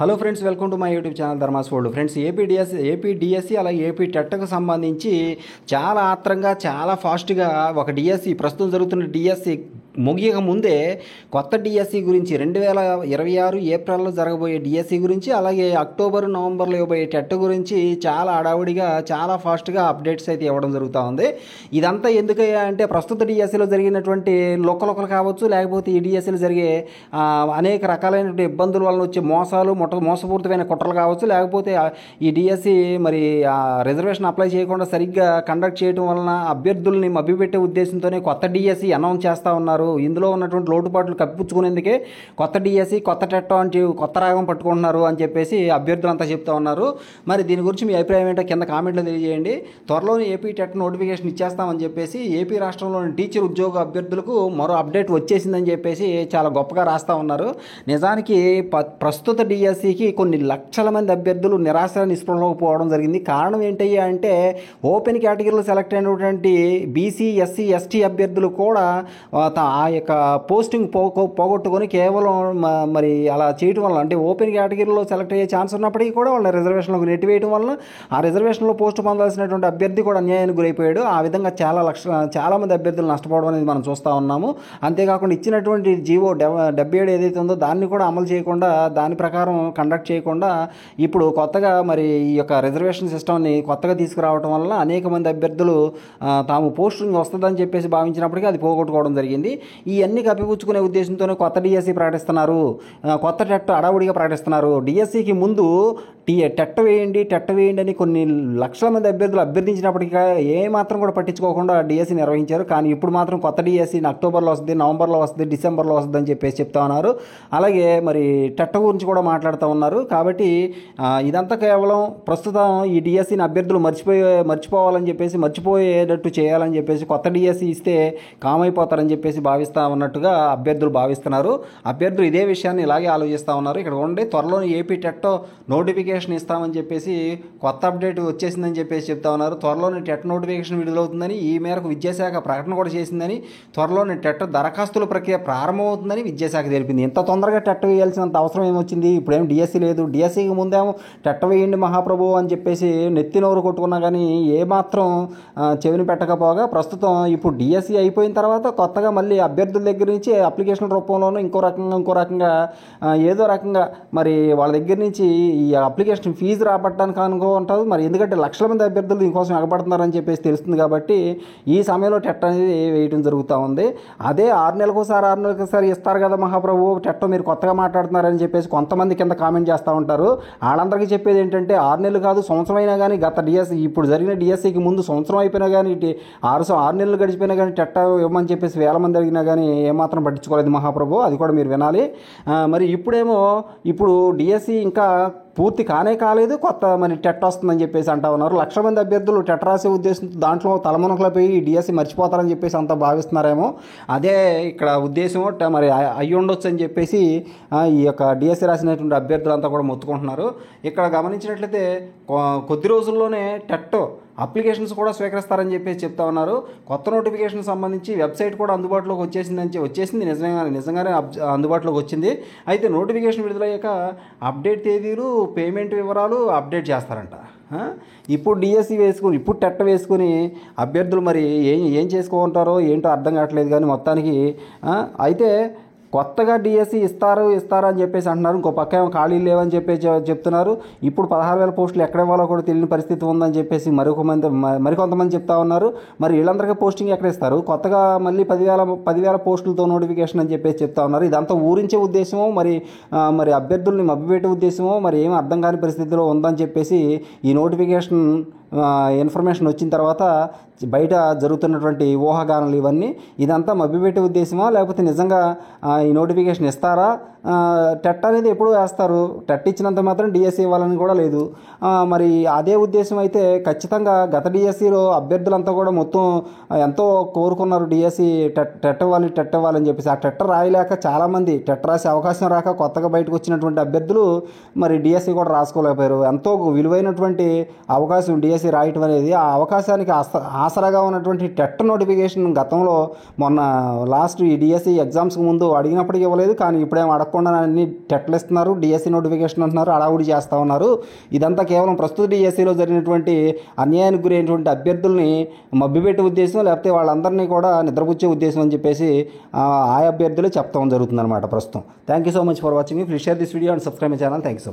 Hello friends, welcome to my YouTube channel Dharma's world. Friends, AP DSC అలాగే AP టెట్కు సంబంధించి చాలా ఆత్రంగా చాలా ఫాస్ట్గా ఒక డిఎస్సి ప్రస్తుతం జరుగుతున్న డిఎస్సి ముగియక ముందే కొత్త డిఎస్సి గురించి 2026 ఏప్రిల్లో జరగబోయే డిఎస్సి గురించి అలాగే అక్టోబర్ నవంబర్లో ఇవ్వబోయే టెట్ గురించి చాలా హడావుడిగా చాలా ఫాస్ట్గా అప్డేట్స్ అయితే ఇవ్వడం జరుగుతూ ఉంది. ఇదంతా ఎందుకయ్యా అంటే ప్రస్తుత డిఎస్సిలో జరిగినటువంటి లొక్కలు కావచ్చు, లేకపోతే ఈ డిఎస్సిలో జరిగే అనేక రకాలైనటువంటి ఇబ్బందుల వలన వచ్చే మోసపూరితమైన కుట్రలు కావచ్చు, లేకపోతే ఈ డిఎస్సి మరి రిజర్వేషన్ అప్లై చేయకుండా సరిగ్గా కండక్ట్ చేయడం వలన అభ్యర్థుల్ని మభ్యపెట్టే ఉద్దేశంతోనే కొత్త డిఎస్సి అనౌన్స్ చేస్తూ ఉన్నారు. ఇందులో ఉన్నటువంటి లోటుపాట్లు కప్పిపుచ్చుకునేందుకే కొత్త డిఎస్సి కొత్త టెట్ అంటే కొత్త రాగం పట్టుకుంటున్నారు అని చెప్పేసి అభ్యర్థులంతా చెప్తా ఉన్నారు. మరి దీని గురించి మీ అభిప్రాయం ఏంటో కింద కామెంట్లో తెలియజేయండి. త్వరలోనే ఏపీ టెట్ నోటిఫికేషన్ ఇచ్చేస్తామని చెప్పేసి ఏపీ రాష్ట్రంలోని టీచర్ ఉద్యోగ అభ్యర్థులకు మరో అప్డేట్ వచ్చేసిందని చెప్పేసి చాలా గొప్పగా రాస్తూ ఉన్నారు. నిజానికి ప్రస్తుత డిఎస్సికి కొన్ని లక్షల మంది అభ్యర్థులు నిరాశ నిస్పృహలోకి పోవడం జరిగింది. కారణం ఏంటయ్యా అంటే ఓపెన్ కేటగిరీలో సెలెక్ట్ అయినటువంటి బీసీ, ఎస్సీ, ఎస్టీ అభ్యర్థులు కూడా ఆ యొక్క పోస్టింగ్ పోగొట్టుకొని కేవలం మరి అలా చేయటం వల్ల, అంటే ఓపెన్ కేటగిరీలో సెలెక్ట్ అయ్యే ఛాన్స్ ఉన్నప్పటికీ కూడా వాళ్ళ రిజర్వేషన్లకు నెట్టివేయడం వల్ల ఆ రిజర్వేషన్లో పోస్ట్ పొందాల్సినటువంటి అభ్యర్థి కూడా అన్యాయానికి గురైపోయాడు. ఆ విధంగా చాలామంది అభ్యర్థులు నష్టపోవడం అనేది మనం చూస్తూ ఉన్నాము. అంతేకాకుండా ఇచ్చినటువంటి జీవో 77 ఏదైతే ఉందో దాన్ని కూడా అమలు చేయకుండా, దాని ప్రకారం కండక్ట్ చేయకుండా ఇప్పుడు కొత్తగా మరి ఈ యొక్క రిజర్వేషన్ సిస్టమ్ని కొత్తగా తీసుకురావడం వల్ల అనేక మంది అభ్యర్థులు తాము పోస్టింగ్ వస్తుందని చెప్పేసి భావించినప్పటికీ అది పోగొట్టుకోవడం జరిగింది. ఇవన్నీ కప్పిపుచ్చుకునే ఉద్దేశంతోనే కొత్త డిఎస్సి ప్రకటిస్తున్నారు, కొత్త టెట్ అడావుడిగా ప్రకటిస్తున్నారు. డిఎస్సికి ముందు టెట్ వేయండి అని కొన్ని లక్షల మంది అభ్యర్థులు అభ్యర్థించినప్పటికీ ఏమాత్రం కూడా పట్టించుకోకుండా డిఎస్సి నిర్వహించారు. కానీ ఇప్పుడు మాత్రం కొత్త డిఎస్సి అక్టోబర్లో వస్తుంది, నవంబర్లో వస్తుంది, డిసెంబర్లో వస్తుంది అని చెప్పేసి చెప్తా ఉన్నారు. అలాగే మరి టెట్ గురించి కూడా మాట్లాడుతూ ఉన్నారు. కాబట్టి ఇదంతా కేవలం ప్రస్తుతం ఈ డిఎస్సిని అభ్యర్థులు మర్చిపోవాలని చెప్పేసి, మర్చిపోయేటట్టు చేయాలని చెప్పేసి కొత్త డిఎస్సి ఇస్తే కామైపోతారని చెప్పేసి భావిస్తూ ఉన్నట్టుగా అభ్యర్థులు భావిస్తున్నారు. అభ్యర్థులు ఇదే విషయాన్ని ఇలాగే ఆలోచిస్తూ ఉన్నారు. ఇక్కడ ఉండే త్వరలోనే ఏపీ టెట్ నోటిఫికేషన్ ఇస్తామని చెప్పేసి కొత్త అప్డేట్ వచ్చేసిందని చెప్పేసి చెప్తా ఉన్నారు. త్వరలోనే టెట్ నోటిఫికేషన్ విడుదలవుతుందని, ఈ మేరకు విద్యాశాఖ ప్రకటన కూడా చేసిందని, త్వరలోనే టెట్ దరఖాస్తుల ప్రక్రియ ప్రారంభమవుతుందని విద్యాశాఖ తెలిపింది. ఇంత తొందరగా టెట్ వేయాల్సినంత అవసరం ఏమొచ్చింది? ఇప్పుడేం డిఎస్సి లేదు. డిఎస్సికి ముందేమో టెట్ వేయండి మహాప్రభు అని చెప్పేసి నెత్తి నోరు కొట్టుకున్నా కానీ ఏమాత్రం చెవిని పెట్టకపోగా, ప్రస్తుతం ఇప్పుడు డిఎస్సి అయిపోయిన తర్వాత కొత్తగా మళ్ళీ అభ్యర్థుల దగ్గర నుంచి అప్లికేషన్ రూపంలోనూ ఇంకో రకంగా ఏదో రకంగా మరి వాళ్ళ దగ్గర నుంచి ఈ అప్లికేషన్ ఫీజు రాబట్టడానికి అనుకుంటారు. మరి ఎందుకంటే లక్షల మంది అభ్యర్థులు దీనికోసం ఎగబడుతున్నారని చెప్పేసి తెలుస్తుంది. కాబట్టి ఈ సమయంలో టెట్ అనేది వేయడం జరుగుతూ ఉంది. అదే 6 నెలలకోసారి ఇస్తారు కదా మహాప్రభు, టెట్ మీరు కొత్తగా మాట్లాడుతున్నారని చెప్పేసి కొంతమంది కింద కామెంట్ చేస్తూ ఉంటారు. వాళ్ళందరికీ చెప్పేది ఏంటంటే 6 నెలలు కాదు, సంవత్సరం అయినా కానీ, గత డిఎస్సి ఇప్పుడు జరిగిన డిఎస్సికి ముందు సంవత్సరం అయిపోయినా కానీ, 6 నెలలు గడిచిపోయినా కానీ టెట్ ఇవ్వమని చెప్పేసి వేల మంది అడిగినా కానీ ఏమాత్రం పట్టించుకోలేదు మహాప్రభు. అది కూడా మీరు వినాలి. మరి ఇప్పుడు డిఎస్సి ఇంకా పూర్తి కాలేదు, కొత్త మరి టెట్ వస్తుందని చెప్పేసి అంటా ఉన్నారు. లక్షల మంది అభ్యర్థులు టెట్ రాసే ఉద్దేశంతో దాంట్లో తలమునకలపోయి డిఎస్సి మర్చిపోతారని చెప్పేసి అంతా భావిస్తున్నారేమో. అదే ఇక్కడ ఉద్దేశం మరి అయ్యి ఉండొచ్చు అని చెప్పేసి ఈ యొక్క డిఎస్సి రాసినటువంటి అభ్యర్థులంతా కూడా మొత్తుకుంటున్నారు. ఇక్కడ గమనించినట్లయితే కొద్ది రోజుల్లోనే టెట్ అప్లికేషన్స్ కూడా స్వీకరిస్తారని చెప్పేసి చెప్తా ఉన్నారు. కొత్త నోటిఫికేషన్ సంబంధించి వెబ్సైట్ కూడా అందుబాటులోకి వచ్చేసింది నిజంగానే అందుబాటులోకి వచ్చింది. అయితే నోటిఫికేషన్ విడుదలయ్యాక అప్డేట్ తేదీలు, పేమెంట్ వివరాలు అప్డేట్ చేస్తారంట. ఇప్పుడు డిఎస్సి వేసుకుని, ఇప్పుడు టెట్ వేసుకుని అభ్యర్థులు మరి ఏం చేసుకుంటారో ఏంటో అర్థం కావట్లేదు. కానీ మొత్తానికి అయితే కొత్తగా డిఎస్సి ఇస్తారు అని చెప్పేసి అంటున్నారు. ఇంకో పక్క ఏమో ఖాళీలు లేవని చెప్పేసి చెప్తున్నారు. ఇప్పుడు 16,000 పోస్టులు ఎక్కడ ఇవ్వాలో కూడా తెలియని పరిస్థితి ఉందని చెప్పేసి మరికొంతమంది చెప్తా ఉన్నారు. మరి వీళ్ళందరికీ పోస్టింగ్ ఎక్కడ ఇస్తారు? కొత్తగా మళ్ళీ 10,000 పోస్టులతో నోటిఫికేషన్ అని చెప్పేసి చెప్తా ఉన్నారు. ఇదంతా ఊరించే ఉద్దేశమో మరి అభ్యర్థుల్ని మభ్యపెట్టే ఉద్దేశమో మరి ఏమీ అర్థం కాని పరిస్థితిలో ఉందని చెప్పేసి ఈ నోటిఫికేషన్ ఇన్ఫర్మేషన్ వచ్చిన తర్వాత బయట జరుగుతున్నటువంటి ఊహాగానాలు ఇదంతా మభ్యపెట్టే ఉద్దేశమా, లేకపోతే నిజంగా ఈ నోటిఫికేషన్ ఇస్తారా? టెట్ అనేది ఎప్పుడు వేస్తారు, టెట్ ఇచ్చినంత మాత్రం డిఎస్సి ఇవ్వాలని కూడా లేదు. మరి అదే ఉద్దేశం అయితే ఖచ్చితంగా గత డిఎస్సిలో అభ్యర్థులంతా కూడా మొత్తం ఎంతో కోరుకున్నారు డిఎస్సి టెట్ ఇవ్వాలని చెప్పేసి. ఆ టెట్ రాయలేక చాలామంది టెట్ రాసే అవకాశం రాక కొత్తగా బయటకు వచ్చినటువంటి అభ్యర్థులు మరి డిఎస్సి కూడా రాసుకోలేకపోయారు. ఎంతో విలువైనటువంటి అవకాశం డిఎస్సి రాయటం అనేది. ఆ అవకాశానికి ఆసరాగా ఉన్నటువంటి టెట్ నోటిఫికేషన్ గతంలో మొన్న లాస్ట్ ఈ డిఎస్సి ఎగ్జామ్స్కి ముందు అడిగినప్పటికీ ఇవ్వలేదు. కానీ ఇప్పుడేం అడగకుండా అన్ని టెట్లు ఇస్తున్నారు, డిఎస్సి నోటిఫికేషన్ అంటున్నారు, అడావుడి చేస్తూ ఉన్నారు. ఇదంతా కేవలం ప్రస్తుత డిఎస్సిలో జరిగినటువంటి అన్యాయానికి గురైనటువంటి అభ్యర్థుల్ని మభ్యపెట్టే ఉద్దేశం, లేకపోతే వాళ్ళందరినీ కూడా నిద్రపుచ్చే ఉద్దేశం అని చెప్పేసి ఆ అభ్యర్థులే చెప్తాం జరుగుతుందన్నమాట ప్రస్తుతం. Thank you so much for watching. Please share this video and subscribe my channel. Thank you so much.